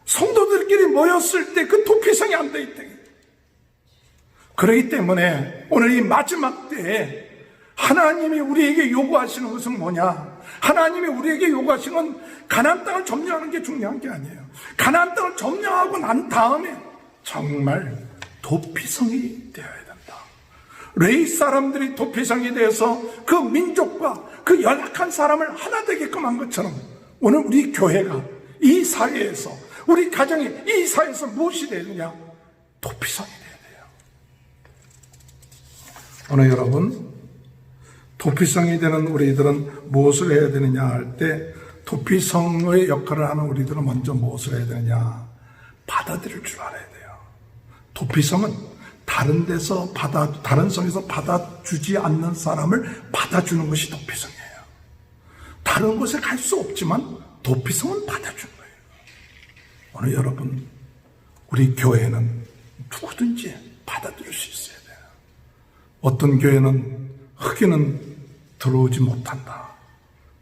성도들끼리 모였을 때 그 도피성이 안 돼 있대. 그렇기 때문에 오늘 이 마지막 때에 하나님이 우리에게 요구하시는 것은 뭐냐? 하나님이 우리에게 요구하시는 건 가나안 땅을 점령하는 게 중요한 게 아니에요. 가나안 땅을 점령하고 난 다음에 정말 도피성이 되어야 된다. 레위 사람들이 도피성이 되어서 그 민족과 그 연약한 사람을 하나 되게끔 한 것처럼 오늘 우리 교회가 이 사회에서, 우리 가정이 이 사회에서 무엇이 되느냐? 도피성이 돼야 돼요. 오늘 여러분, 도피성이 되는 우리들은 무엇을 해야 되느냐 할 때, 도피성의 역할을 하는 우리들은 먼저 무엇을 해야 되느냐? 받아들일 줄 알아야 돼요. 도피성은 다른 데서 다른 성에서 받아주지 않는 사람을 받아주는 것이 도피성이에요. 다른 곳에 갈 수 없지만 도피성은 받아주는 거예요. 오늘 여러분, 우리 교회는 누구든지 받아들일 수 있어야 돼요. 어떤 교회는 흑인은 들어오지 못한다.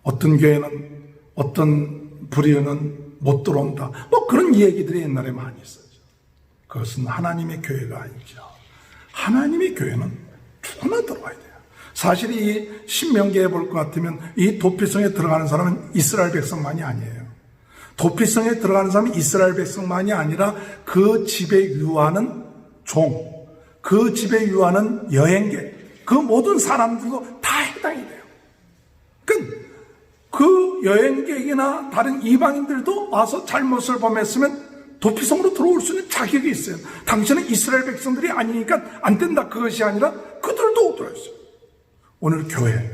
어떤 교회는, 어떤 부류는 못 들어온다. 뭐 그런 얘기들이 옛날에 많이 있었죠. 그것은 하나님의 교회가 아니죠. 하나님의 교회는 누구나 들어와야 돼요. 사실 이 신명기에 볼 것 같으면 이 도피성에 들어가는 사람은 이스라엘 백성만이 아니에요. 도피성에 들어가는 사람은 이스라엘 백성만이 아니라 그 집에 유하는 종, 그 집에 유하는 여행객, 그 모든 사람들도 다 해당이 돼요. 그 여행객이나 다른 이방인들도 와서 잘못을 범했으면 도피성으로 들어올 수 있는 자격이 있어요. 당신은 이스라엘 백성들이 아니니까 안 된다, 그것이 아니라 그들도 들어있어요. 오늘 교회,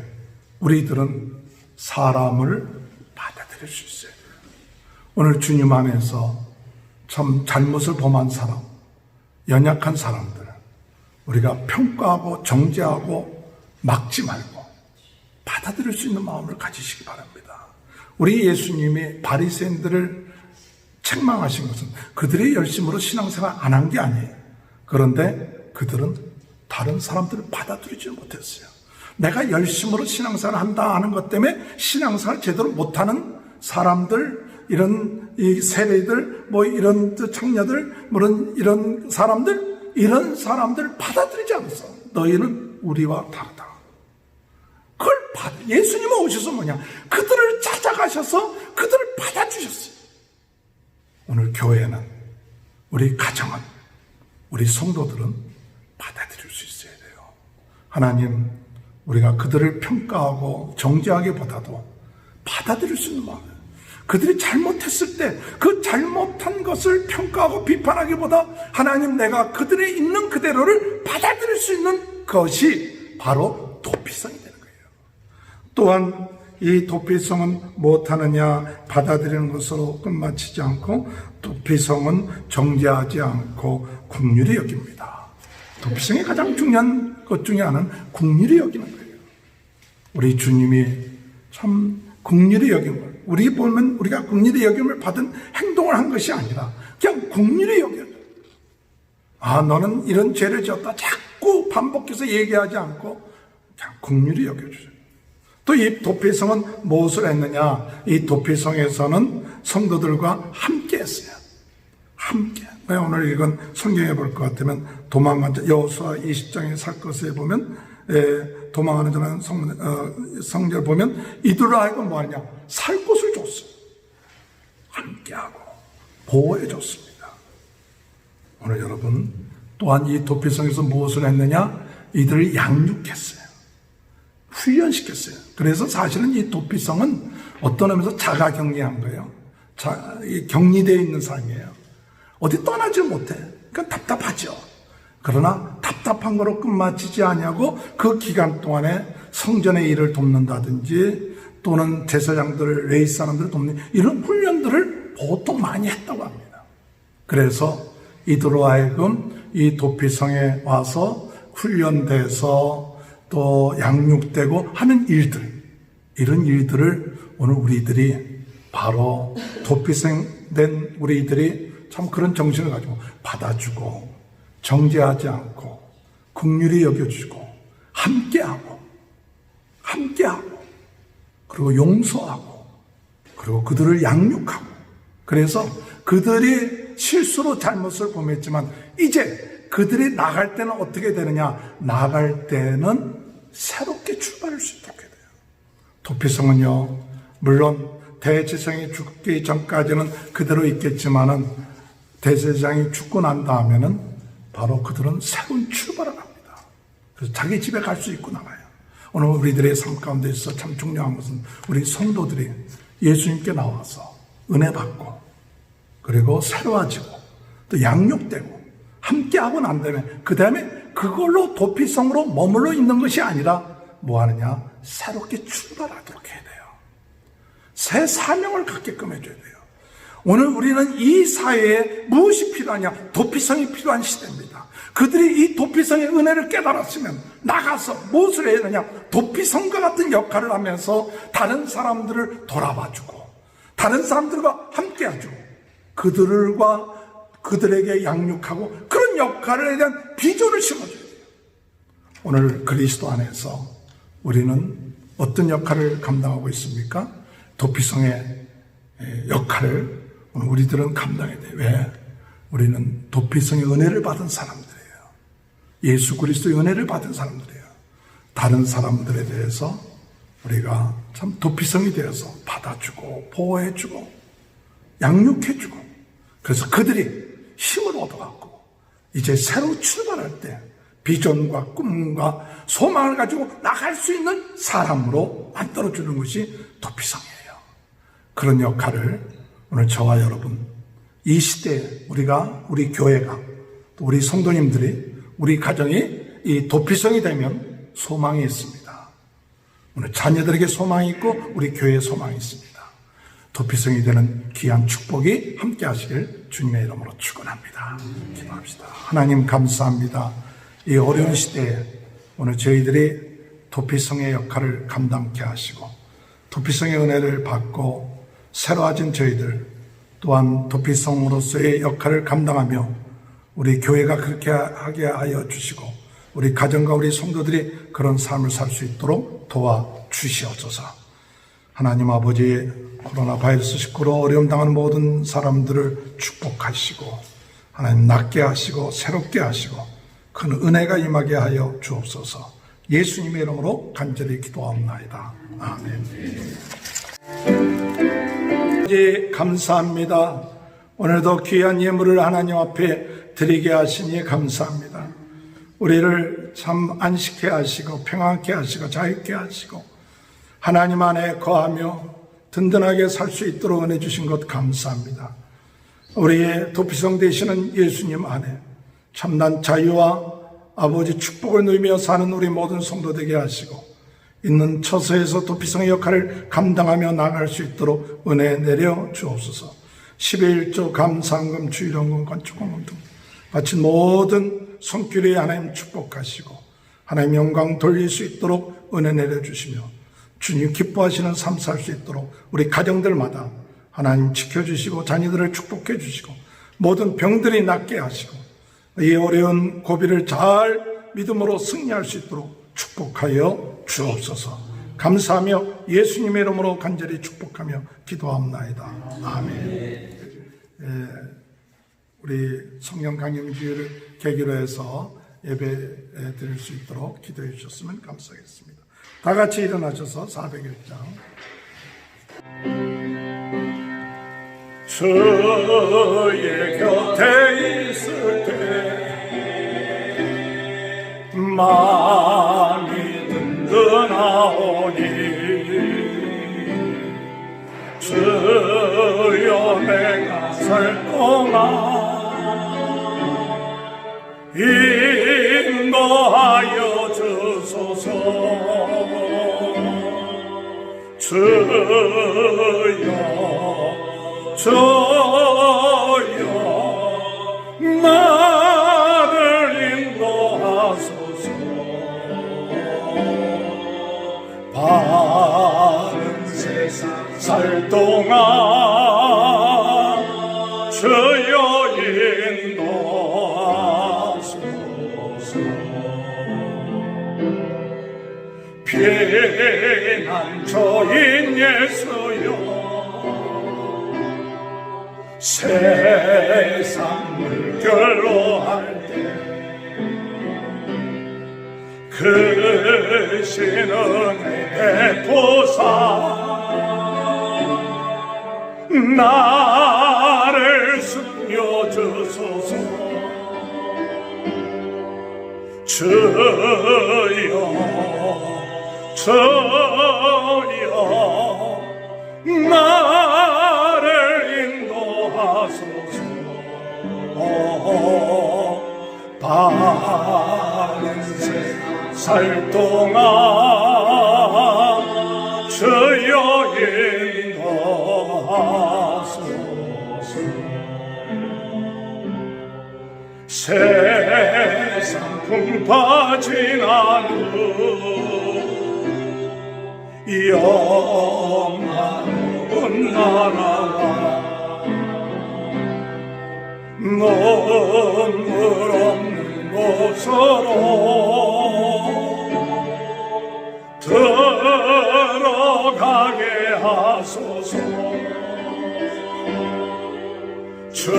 우리들은 사람을 받아들일 수 있어요. 오늘 주님 안에서 참 잘못을 범한 사람, 연약한 사람들, 우리가 평가하고 정죄하고 막지 말고 받아들일 수 있는 마음을 가지시기 바랍니다. 우리 예수님이 바리새인들을 책망하신 것은 그들의 열심으로 신앙생활 안 한 게 아니에요. 그런데 그들은 다른 사람들을 받아들이지 못했어요. 내가 열심으로 신앙생활 한다 하는 것 때문에 신앙생활 제대로 못하는 사람들, 이런 이 세례들, 뭐 이런 창녀들, 이런 사람들 받아들이지 않았어. 너희는 우리와 다르다. 그걸 예수님은 오셔서 뭐냐? 그들을 찾아가셔서 그들을 받아주셨어요. 오늘 교회는, 우리 가정은, 우리 성도들은 받아들일 수 있어야 돼요. 하나님, 우리가 그들을 평가하고 정죄하기보다도 받아들일 수 있는 마음이에요. 그들이 잘못했을 때 그 잘못한 것을 평가하고 비판하기보다 하나님, 내가 그들의 있는 그대로를 받아들일 수 있는 것이 바로 도피성이 되는 거예요. 또한 이 도피성은 무엇하느냐? 받아들이는 것으로 끝마치지 않고 도피성은 정죄하지 않고 긍휼히 여깁니다. 도피성의 가장 중요한 것 중에 하나는 긍휼히 여기는 거예요. 우리 주님이 참 긍휼히 여긴 걸, 우리 보면 우리가 긍휼히 여김을 받은 행동을 한 것이 아니라 그냥 긍휼히 여겨요. 아, 너는 이런 죄를 지었다 자꾸 반복해서 얘기하지 않고 그냥 긍휼히 여겨주세요. 또 이 도피성은 무엇을 했느냐? 이 도피성에서는 성도들과 함께 했어요. 함께. 오늘 읽은 성경에 볼 것 같으면 도망간 자, 여호수아 20장에 살 것에 보면 도망하는 자는 성경을 보면 이들로 하여금 뭐하냐? 살 곳을 줬어요. 함께하고 보호해 줬습니다. 오늘 여러분, 또한 이 도피성에서 무엇을 했느냐? 이들을 양육했어요. 훈련시켰어요. 그래서 사실은 이 도피성은 어떤 의미에서 자가격리한 거예요. 격리되어 있는 삶이에요. 어디 떠나지 못해. 그러니까 답답하죠. 그러나 답답한 거로 끝마치지 아니하고 그 기간 동안에 성전의 일을 돕는다든지 또는 제사장들을, 레위 사람들을 돕는 이런 훈련들을 보통 많이 했다고 합니다. 그래서 이들로 하여금 이 도피성에 와서 훈련돼서 또 양육되고 하는 일들, 이런 일들을 오늘 우리들이 바로 도피성 된 우리들이 참 그런 정신을 가지고 받아주고 정죄하지 않고 긍휼히 여겨주고 함께하고 그리고 용서하고 그리고 그들을 양육하고, 그래서 그들이 실수로 잘못을 범했지만 이제 그들이 나갈 때는 어떻게 되느냐? 나갈 때는 새롭게 출발할 수 있도록 해야 돼요. 도피성은요, 물론 대제사장이 죽기 전까지는 그대로 있겠지만은 대제사장이 죽고 난 다음에는 바로 그들은 새로운 출발을 합니다. 그래서 자기 집에 갈 수 있고 나가요. 오늘 우리들의 삶 가운데서 참 중요한 것은 우리 성도들이 예수님께 나와서 은혜 받고 그리고 새로워지고 또 양육되고 함께하고 난 다음에 그 다음에 그걸로 도피성으로 머물러 있는 것이 아니라 뭐 하느냐? 새롭게 출발하도록 해야 돼요. 새 사명을 갖게끔 해줘야 돼요. 오늘 우리는 이 사회에 무엇이 필요하냐? 도피성이 필요한 시대입니다. 그들이 이 도피성의 은혜를 깨달았으면 나가서 무엇을 해야 되냐? 도피성과 같은 역할을 하면서 다른 사람들을 돌아봐주고 다른 사람들과 함께 해주고 그들에게 양육하고 그런 역할에 대한 비전을 심어줘야 돼요. 오늘 그리스도 안에서 우리는 어떤 역할을 감당하고 있습니까? 도피성의 역할을 오늘 우리들은 감당해야 돼요. 왜? 우리는 도피성의 은혜를 받은 사람들이에요. 예수 그리스도의 은혜를 받은 사람들이에요. 다른 사람들에 대해서 우리가 참 도피성이 되어서 받아주고 보호해주고 양육해주고 그래서 그들이 힘을 얻어갖고 이제 새로 출발할 때 비전과 꿈과 소망을 가지고 나갈 수 있는 사람으로 만들어주는 것이 도피성이에요. 그런 역할을 오늘 저와 여러분 이 시대에 우리 교회가 또 우리 성도님들이 우리 가정이 이 도피성이 되면 소망이 있습니다. 오늘 자녀들에게 소망이 있고 우리 교회에 소망이 있습니다. 도피성이 되는 귀한 축복이 함께 하시길 주님의 이름으로 축원합니다. 기도합시다. 하나님 감사합니다. 이 어려운 시대에 오늘 저희들이 도피성의 역할을 감당케 하시고 도피성의 은혜를 받고 새로워진 저희들 또한 도피성으로서의 역할을 감당하며 우리 교회가 그렇게 하게 하여 주시고 우리 가정과 우리 성도들이 그런 삶을 살 수 있도록 도와주시옵소서. 하나님 아버지 코로나 바이러스 19로 어려움 당하는 모든 사람들을 축복하시고 하나님 낫게 하시고 새롭게 하시고 큰 은혜가 임하게 하여 주옵소서. 예수님의 이름으로 간절히 기도하옵나이다. 아멘. 감사합니다. 오늘도 귀한 예물을 하나님 앞에 드리게 하시니 감사합니다. 우리를 참 안식케 하시고 평안케 하시고 자유케 하시고 하나님 안에 거하며 든든하게 살 수 있도록 은혜 주신 것 감사합니다. 우리의 도피성 되시는 예수님 안에 참난 자유와 아버지 축복을 누리며 사는 우리 모든 성도 되게 하시고 있는 처소에서 도피성의 역할을 감당하며 나갈 수 있도록 은혜 내려 주옵소서. 11조 감상금 주일원금 건축원금 등 바친 모든 손길에 하나님 축복하시고 하나님 영광 돌릴 수 있도록 은혜 내려주시며 주님 기뻐하시는 삶 살 수 있도록 우리 가정들마다 하나님 지켜주시고 자녀들을 축복해 주시고 모든 병들이 낫게 하시고 이 어려운 고비를 잘 믿음으로 승리할 수 있도록 축복하여 주옵소서. 감사하며 예수님의 이름으로 간절히 축복하며 기도합나이다. 아멘. 우리 성령 강림 기회를 계기로 해서 예배 드릴 수 있도록 기도해 주셨으면 감사하겠습니다. 다 같이 일어나셔서 401장 주의 곁에 있을 때 마음이 든든하오니 주여 내가 살 동안 인도하여 주소서. 주여 나를 인도하소서. 바른 세상 살 동안 주여 인도하소서. 피난처인 예수여 세상 물결로 할 때 크신 은혜 베푸사 나를 숨겨주소서. 주여 나를 인도하소서. 바른 살 동안 주여 인도하소서. 세상 풍파 지나는 영원한 나라와 눈물 없는 곳으로 들어가게 하소서. 주여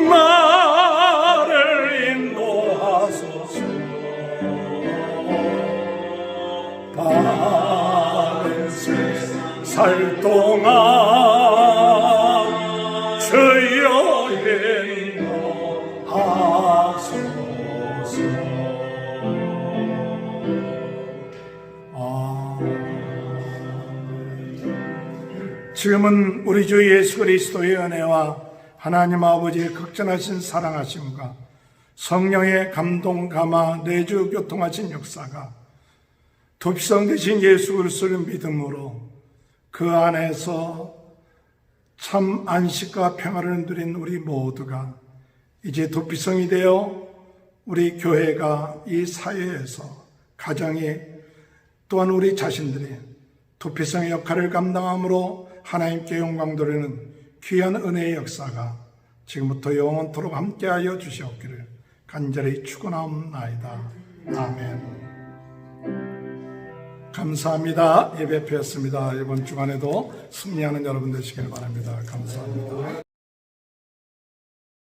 나를 인도하소서. 바른 살 동안 주여 인도하소서. 지금은 우리 주 예수 그리스도의 은혜와 하나님 아버지의 극전하신 사랑하심과 성령의 감동, 감화, 내주 교통하신 역사가 도피성 되신 예수 그리스도를 믿음으로 그 안에서 참 안식과 평화를 누린 우리 모두가 이제 도피성이 되어 우리 교회가 이 사회에서 가정이 또한 우리 자신들이 도피성의 역할을 감당함으로 하나님께 영광 돌리는 귀한 은혜의 역사가 지금부터 영원토록 함께하여 주시옵기를 간절히 축원하옵나이다. 아멘. 감사합니다. 예배 펴였습니다. 이번 주간에도 승리하는 여러분 되시길 바랍니다. 감사합니다.